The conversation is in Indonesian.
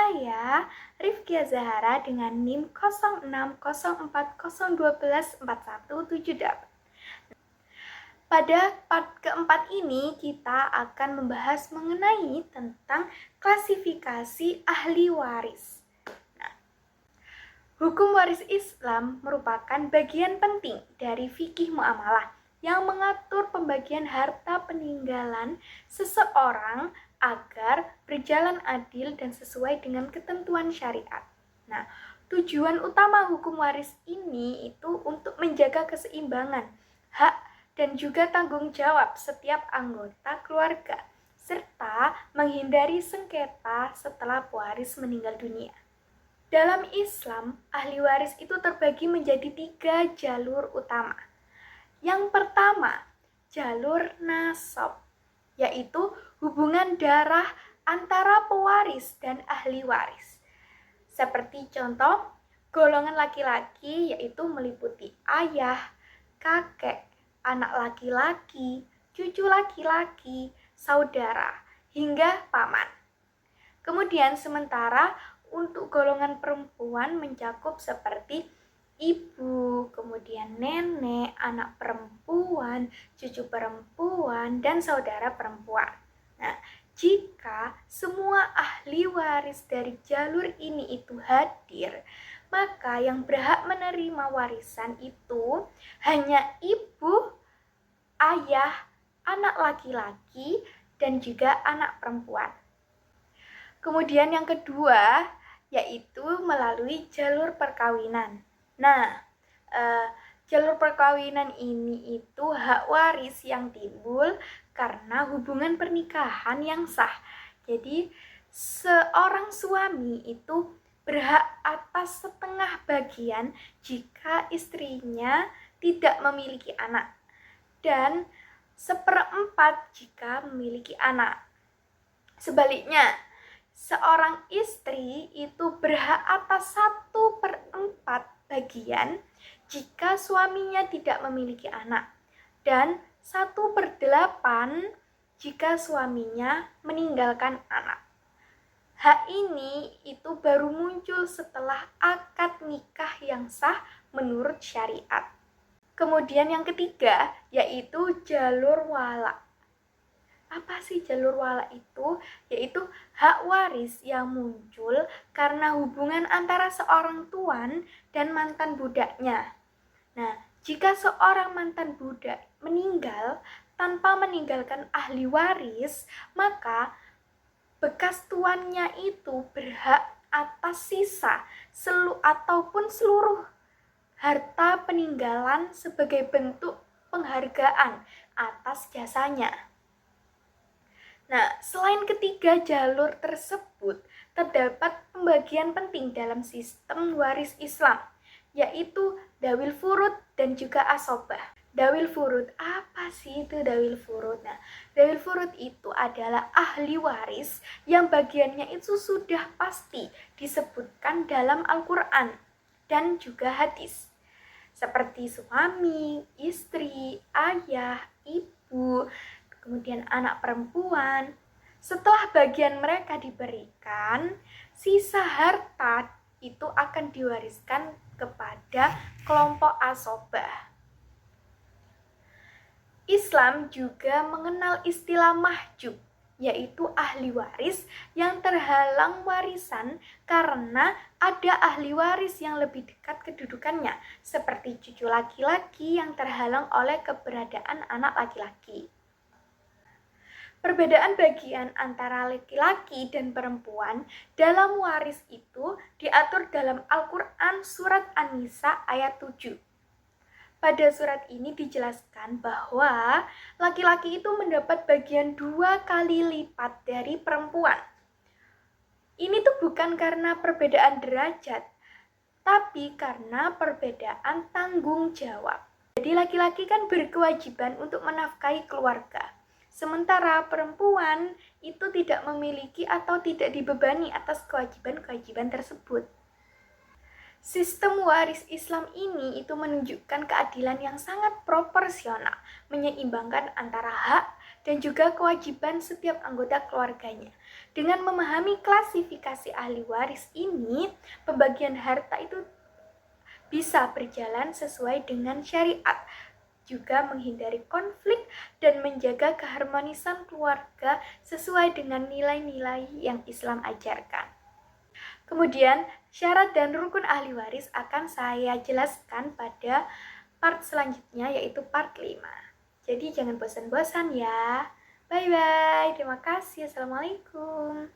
Saya Rifkia Zahara dengan NIM 060401241778. Pada part keempat ini kita akan membahas mengenai tentang klasifikasi ahli waris. Hukum waris Islam merupakan bagian penting dari fikih muamalah yang mengatur pembagian harta peninggalan seseorang agar berjalan adil dan sesuai dengan ketentuan syariat. Tujuan utama hukum waris ini itu untuk menjaga keseimbangan hak dan juga tanggung jawab setiap anggota keluarga, serta menghindari sengketa setelah pewaris meninggal dunia. Dalam Islam, ahli waris itu terbagi menjadi 3 jalur utama. Yang pertama, jalur nasab, yaitu hubungan darah antara pewaris dan ahli waris. Seperti contoh, golongan laki-laki yaitu meliputi ayah, kakek, anak laki-laki, cucu laki-laki, saudara, hingga paman. Kemudian sementara untuk golongan perempuan mencakup seperti ibu, kemudian nenek, anak perempuan, cucu perempuan, dan saudara perempuan. Jika semua ahli waris dari jalur ini itu hadir, maka yang berhak menerima warisan itu hanya ibu, ayah, anak laki-laki, dan juga anak perempuan. Kemudian yang kedua, yaitu melalui jalur perkawinan. Jalur perkawinan ini itu hak waris yang timbul karena hubungan pernikahan yang sah. Jadi, seorang suami itu berhak atas setengah bagian jika istrinya tidak memiliki anak, dan 1/4 jika memiliki anak. Sebaliknya, seorang istri itu berhak atas 1/4 bagian jika suaminya tidak memiliki anak, dan 1/8 jika suaminya meninggalkan anak. Hak ini itu baru muncul setelah akad nikah yang sah menurut syariat. Kemudian yang ketiga, yaitu jalur wala. Apa sih jalur wala itu? Yaitu hak waris yang muncul karena hubungan antara seorang tuan dan mantan budaknya. Jika seorang mantan budak meninggal tanpa meninggalkan ahli waris, maka bekas tuannya itu berhak atas sisa ataupun seluruh harta peninggalan sebagai bentuk penghargaan atas jasanya. Selain ketiga jalur tersebut, terdapat pembagian penting dalam sistem waris Islam, yaitu dawil furud dan juga asobah. Dawil furud, apa sih itu dawil furud? Dawil furud itu adalah ahli waris yang bagiannya itu sudah pasti disebutkan dalam Al-Quran dan juga hadis. Seperti suami, istri, ayah, ibu, kemudian anak perempuan. Setelah bagian mereka diberikan, sisa harta itu akan diwariskan kepada kelompok asobah. Islam juga mengenal istilah mahjub, yaitu ahli waris yang terhalang warisan karena ada ahli waris yang lebih dekat kedudukannya, seperti cucu laki-laki yang terhalang oleh keberadaan anak laki-laki. Perbedaan bagian antara laki-laki dan perempuan dalam waris itu diatur dalam Al-Quran surat An-Nisa ayat 7. Pada surat ini dijelaskan bahwa laki-laki itu mendapat bagian 2 kali lipat dari perempuan. Ini tuh bukan karena perbedaan derajat, tapi karena perbedaan tanggung jawab. Jadi laki-laki kan berkewajiban untuk menafkahi keluarga, sementara perempuan itu tidak memiliki atau tidak dibebani atas kewajiban-kewajiban tersebut. Sistem waris Islam ini itu menunjukkan keadilan yang sangat proporsional, menyeimbangkan antara hak dan juga kewajiban setiap anggota keluarganya. Dengan memahami klasifikasi ahli waris ini, pembagian harta itu bisa berjalan sesuai dengan syariat, juga menghindari konflik dan menjaga keharmonisan keluarga sesuai dengan nilai-nilai yang Islam ajarkan. Kemudian, syarat dan rukun ahli waris akan saya jelaskan pada part selanjutnya, yaitu part 5. Jadi jangan bosan-bosan ya. Bye-bye. Terima kasih. Assalamualaikum.